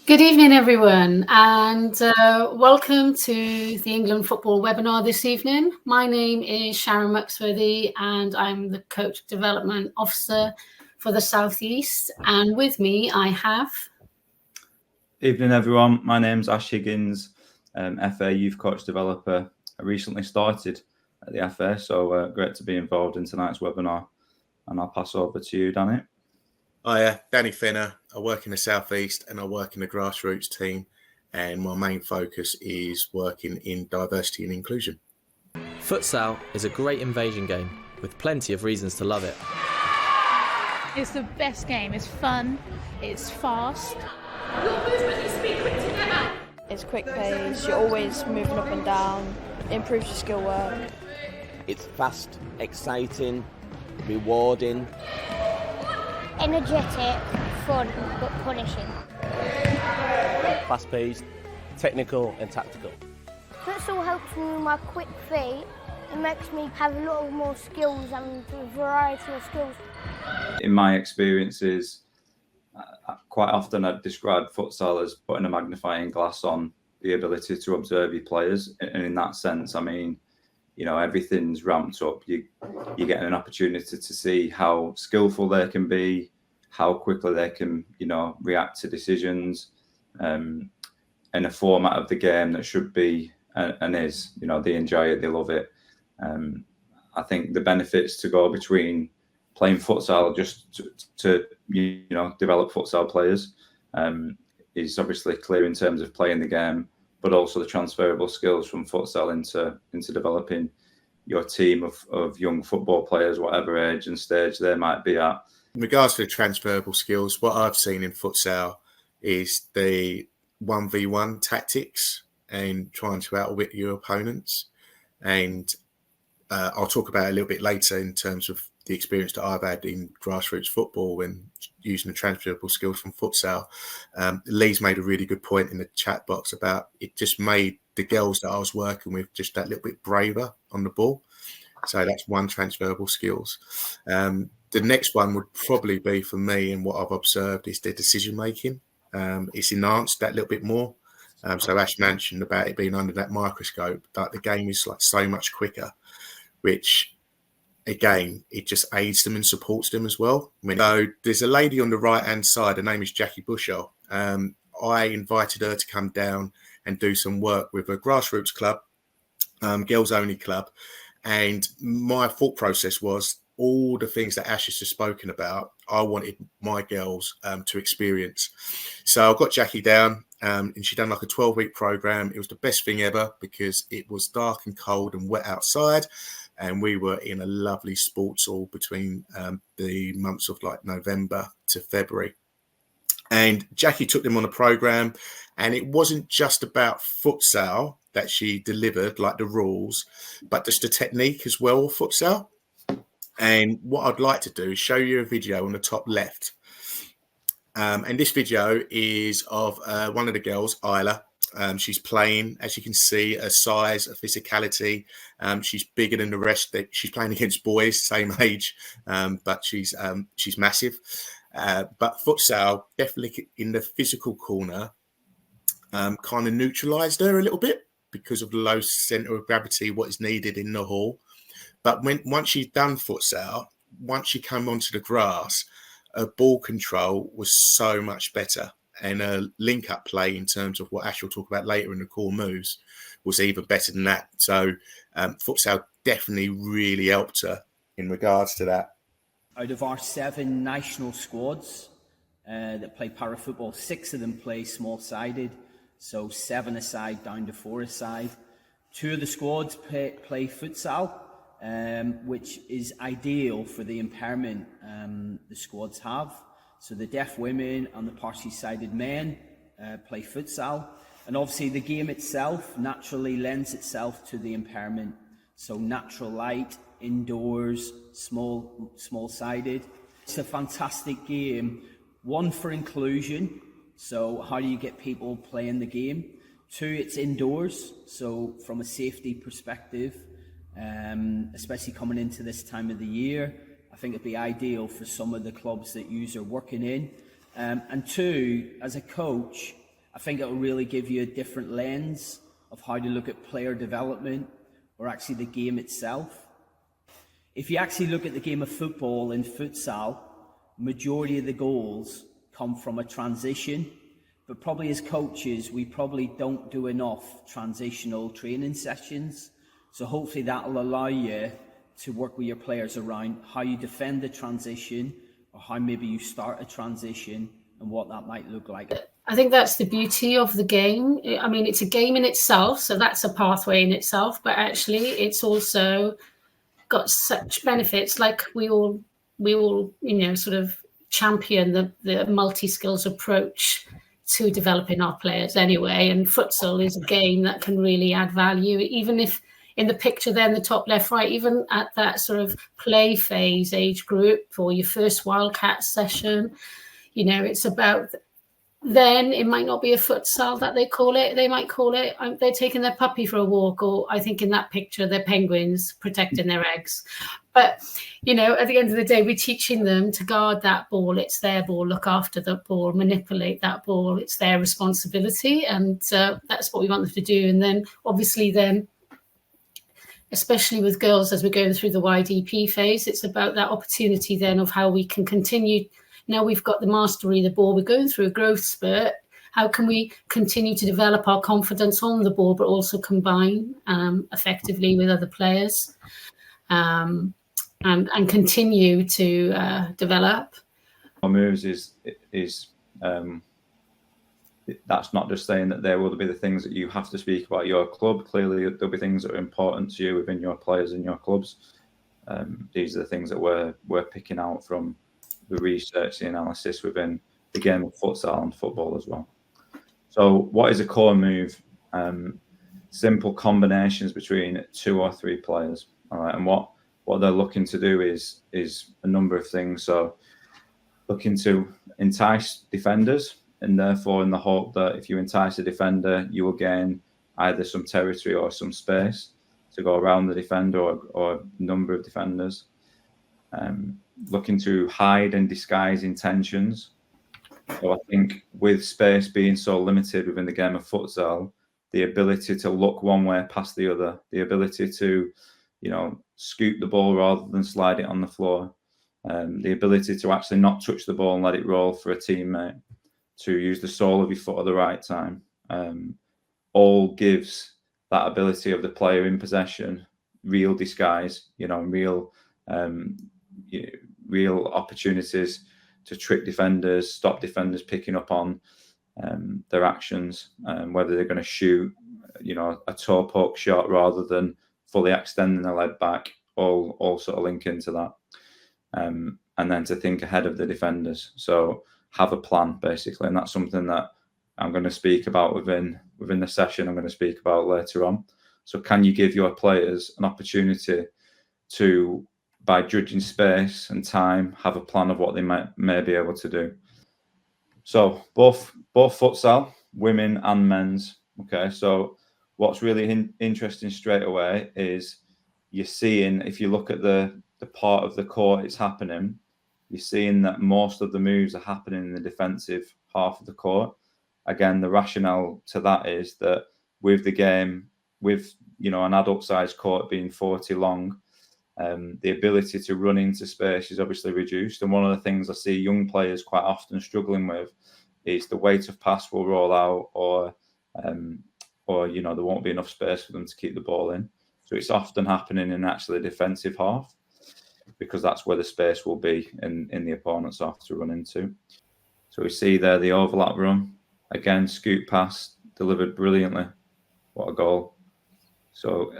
Good evening, everyone, and welcome to the England Football webinar this evening. My name is Sharon Muxworthy, and I'm the Coach Development Officer for the South East. And with me, I have... Evening, everyone. My name's Ash Higgins, FA Youth Coach Developer. I recently started at the FA, so great to be involved in tonight's webinar. And I'll pass over to you, Danny. Hi, Danny Fenner. I work in the South East and I work in the grassroots team, and my main focus is working in diversity and inclusion. Futsal is a great invasion game with plenty of reasons to love it. It's the best game. It's fun. It's fast. Your movement needs to be quick together. It's quick pace. You're always moving up and down. It improves your skill work. It's fast, exciting, rewarding. Energetic, fun, but punishing. Fast-paced, technical and tactical. Futsal helps me with my quick feet. It makes me have a lot more skills and a variety of skills. In my experiences, quite often I've described futsal as putting a magnifying glass on the ability to observe your players. And in that sense, I mean, you know, everything's ramped up. You're getting an opportunity to see how skillful they can be, how quickly they can, you know, react to decisions, in a format of the game that should be and is, you know, they enjoy it, they love it. I think the benefits to go between playing futsal just to you know, develop futsal players is obviously clear in terms of playing the game, but also the transferable skills from futsal into developing your team of young football players, whatever age and stage they might be at. In regards to the transferable skills, what I've seen in futsal is the 1v1 tactics and trying to outwit your opponents. And I'll talk about it a little bit later in terms of the experience that I've had in grassroots football when using the transferable skills from futsal. Lee's made a really good point in the chat box about it just made the girls that I was working with just that little bit braver on the ball. So that's one transferable skills. The next one would probably be for me, and what I've observed is their decision making. It's enhanced that little bit more. So Ash mentioned about it being under that microscope, but the game is like so much quicker, which again, it just aids them and supports them as well. I mean, so there's a lady on the right-hand side. Her name is Jackie Bushell. I invited her to come down and do some work with a grassroots club, girls-only club. And my thought process was all the things that Ash has just spoken about, I wanted my girls to experience. So I got Jackie down and she done like a 12-week program. It was the best thing ever because it was dark and cold and wet outside. And we were in a lovely sports hall between the months of like November to February. And Jackie took them on a program, and it wasn't just about futsal that she delivered, like the rules, but just the technique as well of futsal. And what I'd like to do is show you a video on the top left. And this video is of one of the girls, Isla. She's playing, as you can see, a size, a physicality. She's bigger than the rest. She's playing against boys, same age, but she's massive. But futsal, definitely in the physical corner, kind of neutralised her a little bit because of the low centre of gravity, what is needed in the hall. But once she'd done futsal, once she came onto the grass, her ball control was so much better. And a link-up play in terms of what Ash will talk about later in the core moves was even better than that. So futsal definitely really helped her in regards to that. Out of our 7 national squads that play para-football, 6 of them play small-sided, so 7 aside down to 4 aside. 2 of the squads play futsal, which is ideal for the impairment the squads have. So the deaf women and the partially sighted men play futsal. And obviously the game itself naturally lends itself to the impairment. So natural light, indoors, small-sided. It's a fantastic game. 1, for inclusion. So how do you get people playing the game? 2, it's indoors. So from a safety perspective, especially coming into this time of the year, I think it'd be ideal for some of the clubs that you are working in. And 2, as a coach, I think it'll really give you a different lens of how to look at player development or actually the game itself. If you actually look at the game of football and futsal, majority of the goals come from a transition, but probably as coaches, we probably don't do enough transitional training sessions. So hopefully that'll allow you to work with your players around how you defend the transition or how maybe you start a transition and what that might look like. I think that's the beauty of the game. I mean, it's a game in itself, so that's a pathway in itself, but actually it's also got such benefits. Like we all, sort of champion the multi-skills approach to developing our players anyway. And futsal is a game that can really add value, even if in the picture there in the top left, right, even at that sort of play phase age group or your first Wildcat session, it's about, then it might not be a futsal that they call it. They might call it, they're taking their puppy for a walk, or I think in that picture, they're penguins protecting their eggs. But, at the end of the day, we're teaching them to guard that ball. It's their ball, look after the ball, manipulate that ball. It's their responsibility. And that's what we want them to do. And then obviously especially with girls, as we're going through the YDP phase, it's about that opportunity then of how we can continue. Now we've got the mastery of the ball, we're going through a growth spurt. How can we continue to develop our confidence on the ball, but also combine effectively with other players and continue to develop? Our moves is that's not just saying that there will be the things that you have to speak about your club. Clearly, there'll be things that are important to you within your players and your clubs. These are the things that we're picking out from the research, the analysis within the game of futsal and football as well. So what is a core move? Simple combinations between 2 or 3 players. All right. And what they're looking to do is a number of things. So looking to entice defenders, and therefore in the hope that if you entice a defender, you will gain either some territory or some space to go around the defender or a number of defenders. Looking to hide and disguise intentions. So I think with space being so limited within the game of futsal, the ability to look one way past the other, the ability to, scoop the ball rather than slide it on the floor, the ability to actually not touch the ball and let it roll for a teammate, to use the sole of your foot at the right time, all gives that ability of the player in possession real disguise, real opportunities to trick defenders, stop defenders picking up on their actions, whether they're going to shoot, a toe poke shot rather than fully extending the leg back, all sort of link into that. And then to think ahead of the defenders. So have a plan, basically. And that's something that I'm going to speak about within the session I'm going to speak about later on. So can you give your players an opportunity to, by judging space and time, have a plan of what they may be able to do? So both futsal, women and men's. Okay, so what's really interesting straight away is you're seeing, if you look at the part of the court it's happening, you're seeing that most of the moves are happening in the defensive half of the court. Again, the rationale to that is that with the game, with an adult-sized court being 40 long, the ability to run into space is obviously reduced. And one of the things I see young players quite often struggling with is the weight of pass will roll out, or there won't be enough space for them to keep the ball in. So it's often happening in actually the defensive half, because that's where the space will be in the opponent's half to run into. So we see there the overlap run. Again, scoop pass, delivered brilliantly. What a goal. So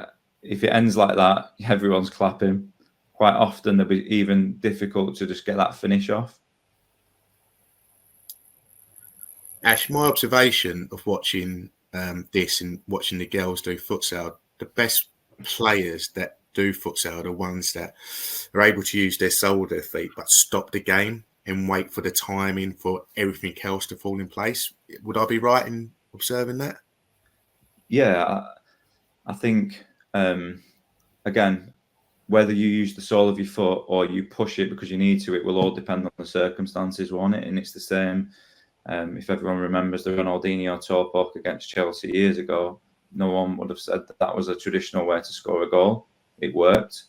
if it ends like that, everyone's clapping. Quite often it'll be even difficult to just get that finish off. Ash, my observation of watching this and watching the girls do futsal, the best players that do futsal are the ones that are able to use their sole of their feet but stop the game and wait for the timing for everything else to fall in place. Would I be right in observing that? Yeah, I think, again, whether you use the sole of your foot or you push it because you need to, it will all depend on the circumstances, won't it? And it's the same If everyone remembers the Ronaldinho toe poke against Chelsea years ago, no one would have said that was a traditional way to score a goal. It worked.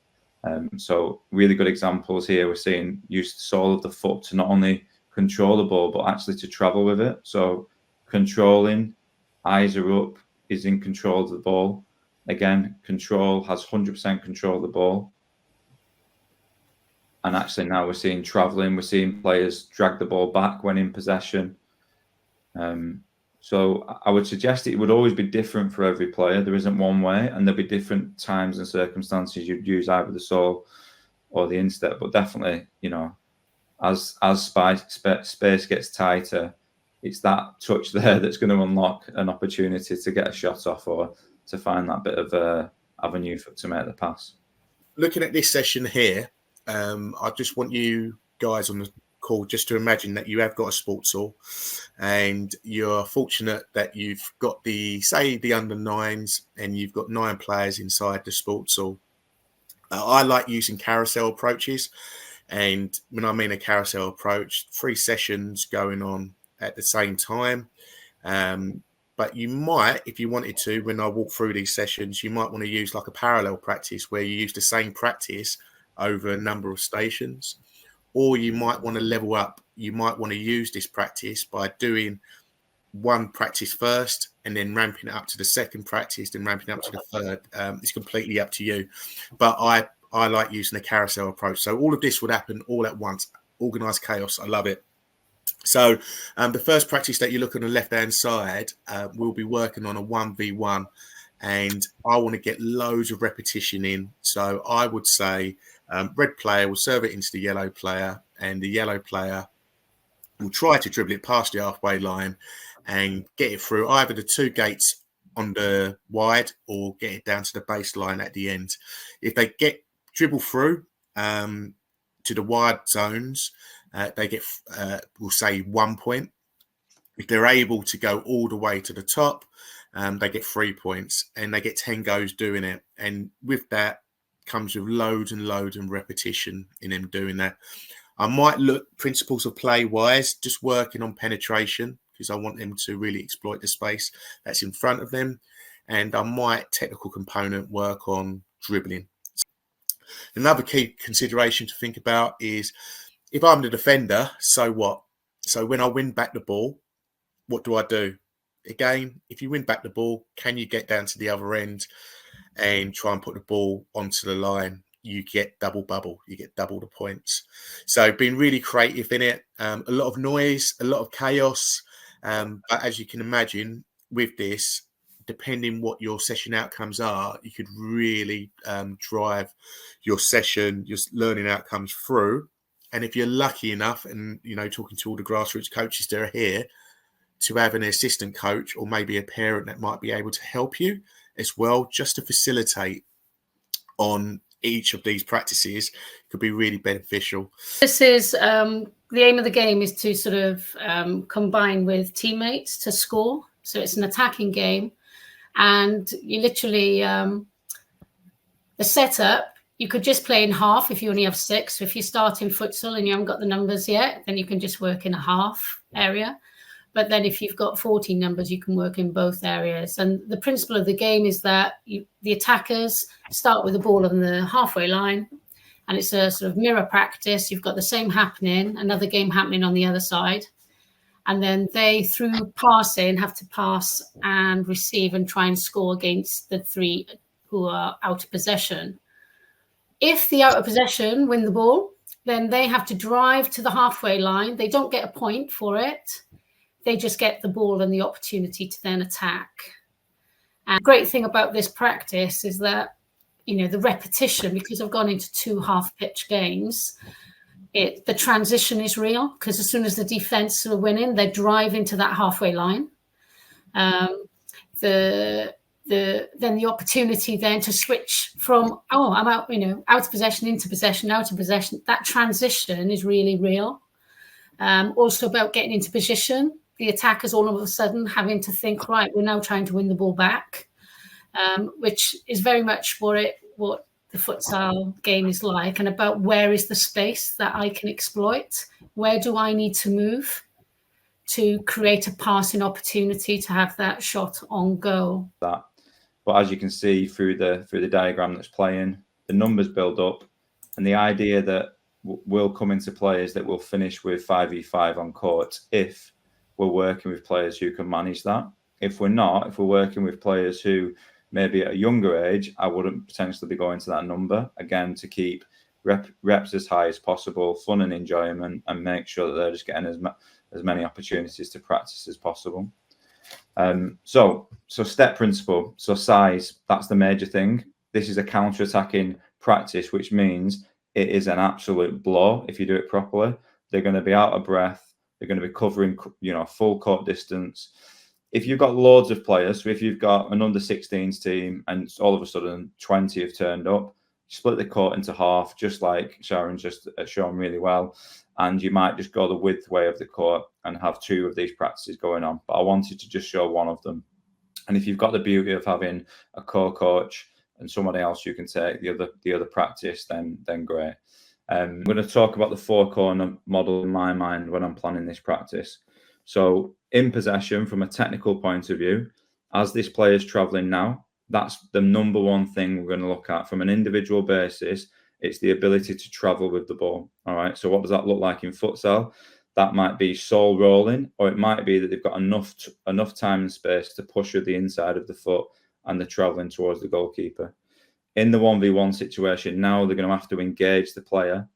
So really good examples here. We're seeing use the sole of the foot to not only control the ball, but actually to travel with it. So controlling, eyes are up, is in control of the ball. Again, control, has 100% control of the ball. And actually now we're seeing travelling, we're seeing players drag the ball back when in possession. So I would suggest it would always be different for every player. There isn't one way, and there'll be different times and circumstances you'd use either the sole or the instep. But definitely, you know, as space gets tighter, it's that touch there that's going to unlock an opportunity to get a shot off or to find that bit of avenue to make the pass. Looking at this session here, I just want you guys on the call just to imagine that you have got a sports hall and you're fortunate that you've got the under 9s and you've got 9 players inside the sports hall. I like using carousel approaches, and when I mean a carousel approach, 3 sessions going on at the same time. But you might, if you wanted to, when I walk through these sessions, you might want to use like a parallel practice where you use the same practice over a number of stations. Or you might want to level up. You might want to use this practice by doing one practice first and then ramping it up to the second practice, then ramping up to the third. It's completely up to you. But I like using the carousel approach. So all of this would happen all at once. Organised chaos. I love it. So the first practice that you look on the left-hand side, we'll be working on a 1v1. And I want to get loads of repetition in. So I would say red player will serve it into the yellow player, and the yellow player will try to dribble it past the halfway line and get it through either the 2 gates on the wide or get it down to the baseline at the end. If they get dribble through to the wide zones, they get, we'll say, 1 point. If they're able to go all the way to the top, they get 3 points, and they get 10 goes doing it. And with that comes with loads and loads and repetition in them doing that. I might look principles of play wise, just working on penetration, because I want them to really exploit the space that's in front of them. And I might technical component work on dribbling. Another key consideration to think about is if I'm the defender, so what? So when I win back the ball, what do I do? Again, if you win back the ball, can you get down to the other end and try and put the ball onto the line? You get double bubble, you get double the points. So being really creative in it, a lot of noise, a lot of chaos. But as you can imagine with this, depending what your session outcomes are, you could really drive your session, your learning outcomes through. And if you're lucky enough, and, you know, talking to all the grassroots coaches that are here, to have an assistant coach or maybe a parent that might be able to help you as well, just to facilitate on each of these practices, could be really beneficial. This is the aim of the game is to sort of combine with teammates to score. So it's an attacking game, and you literally the setup. You could just play in half if you only have 6. So if you start in futsal and you haven't got the numbers yet, then you can just work in a half area. But then if you've got 14 numbers, you can work in both areas. And the principle of the game is that the attackers start with the ball on the halfway line, and it's a sort of mirror practice. You've got the same happening, another game happening on the other side. And then they, through passing, have to pass and receive and try and score against the 3 who are out of possession. If the out of possession win the ball, then they have to drive to the halfway line. They don't get a point for it. They just get the ball and the opportunity to then attack. And the great thing about this practice is that, you know, the repetition, because I've gone into 2 half-pitch games, the transition is real, because as soon as the defense are winning, they drive into that halfway line. Then the opportunity then to switch from, I'm out, out of possession into possession, out of possession. That transition is really real. Also about getting into position. The attackers all of a sudden having to think, right, we're now trying to win the ball back, which is very much what the futsal game is like, and about where is the space that I can exploit? Where do I need to move to create a passing opportunity to have that shot on goal. But as you can see through the diagram that's playing, the numbers build up, and the idea that will come into play is that we'll finish with 5v5 on court if we're working with players who can manage that. If we're not, if we're working with players who maybe at a younger age, I wouldn't potentially be going to that number, again, to keep reps as high as possible, fun and enjoyment, and make sure that they're just getting as many opportunities to practice as possible. So step principle, so size, that's the major thing. This is a counter-attacking practice, which means it is an absolute blow if you do it properly. They're going to be out of breath. They're going to be covering, full court distance. If you've got loads of players, so if you've got an under-16s team and all of a sudden 20 have turned up, split the court into half, just like Sharon's just shown really well, and you might just go the width way of the court and have 2 of these practices going on. But I wanted to just show one of them. And if you've got the beauty of having a co-coach and somebody else you can take the other practice, then great. I'm going to talk about the 4-corner model in my mind when I'm planning this practice. So in possession, from a technical point of view, as this player is traveling now, that's the number one thing we're going to look at from an individual basis. It's the ability to travel with the ball. All right. So what does that look like in futsal? That might be sole rolling, or it might be that they've got enough time and space to push with the inside of the foot and they're traveling towards the goalkeeper. In the 1v1 situation, now they're going to have to engage the player.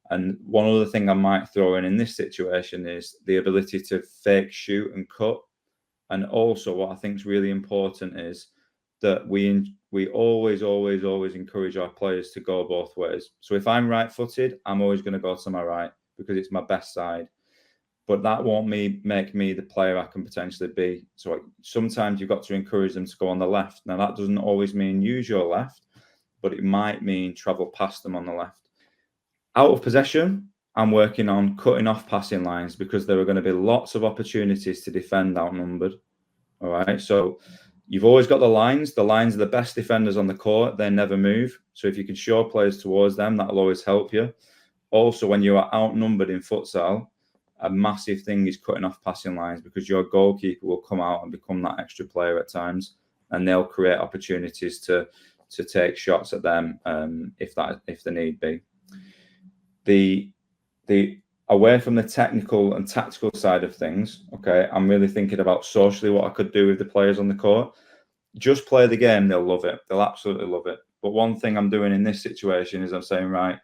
And one other thing I might throw in this situation is the ability to fake shoot and cut. And also what I think is really important is that we always encourage our players to go both ways. So if I'm right-footed, I'm always going to go to my right because it's my best side. But that won't make me the player I can potentially be. So sometimes you've got to encourage them to go on the left. Now, that doesn't always mean use your left, but it might mean travel past them on the left. Out of possession, I'm working on cutting off passing lines because there are going to be lots of opportunities to defend outnumbered. All right, so you've always got the lines. The lines are the best defenders on the court. They never move. So if you can show players towards them, that'll always help you. Also, when you are outnumbered in futsal, a massive thing is cutting off passing lines because your goalkeeper will come out and become that extra player at times, and they'll create opportunities to take shots at them if the need be. The away from the technical and tactical side of things, okay, I'm really thinking about socially what I could do with the players on the court. Just play the game, they'll love it. They'll absolutely love it. But one thing I'm doing in this situation is I'm saying, right,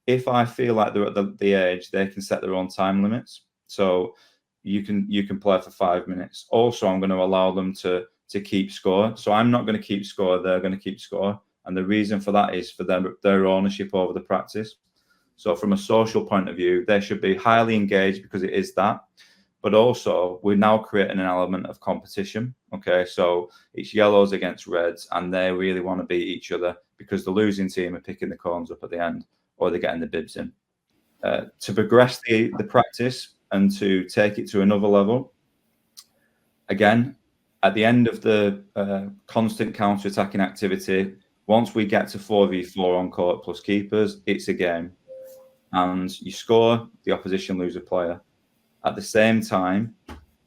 if I feel like they're at the age, they can set their own time limits. So you can play for 5 minutes. Also, I'm going to allow them to keep score. So I'm not going to keep score, they're going to keep score. And the reason for that is for their ownership over the practice. So from a social point of view, they should be highly engaged because it is that. But also, we're now creating an element of competition. Okay, so it's yellows against reds, and they really want to beat each other because the losing team are picking the cones up at the end, or they're getting the bibs in. To progress the practice and to take it to another level, again, at the end of the constant counter-attacking activity, once we get to 4v4 on court plus keepers, it's a game. And you score, the opposition lose a player. At the same time,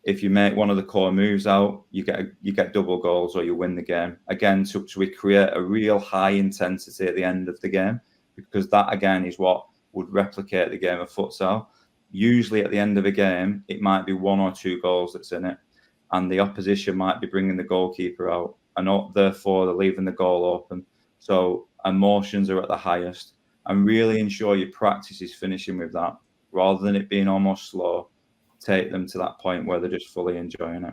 if you make one of the core moves out, you get double goals or you win the game. Again, so we create a real high intensity at the end of the game, because that, again, is what would replicate the game of futsal. Usually at the end of a game, it might be 1 or 2 goals that's in it, and the opposition might be bringing the goalkeeper out, and therefore they're leaving the goal open. So emotions are at the highest. And really ensure your practice is finishing with that, rather than it being almost slow. Take them to that point where they're just fully enjoying it.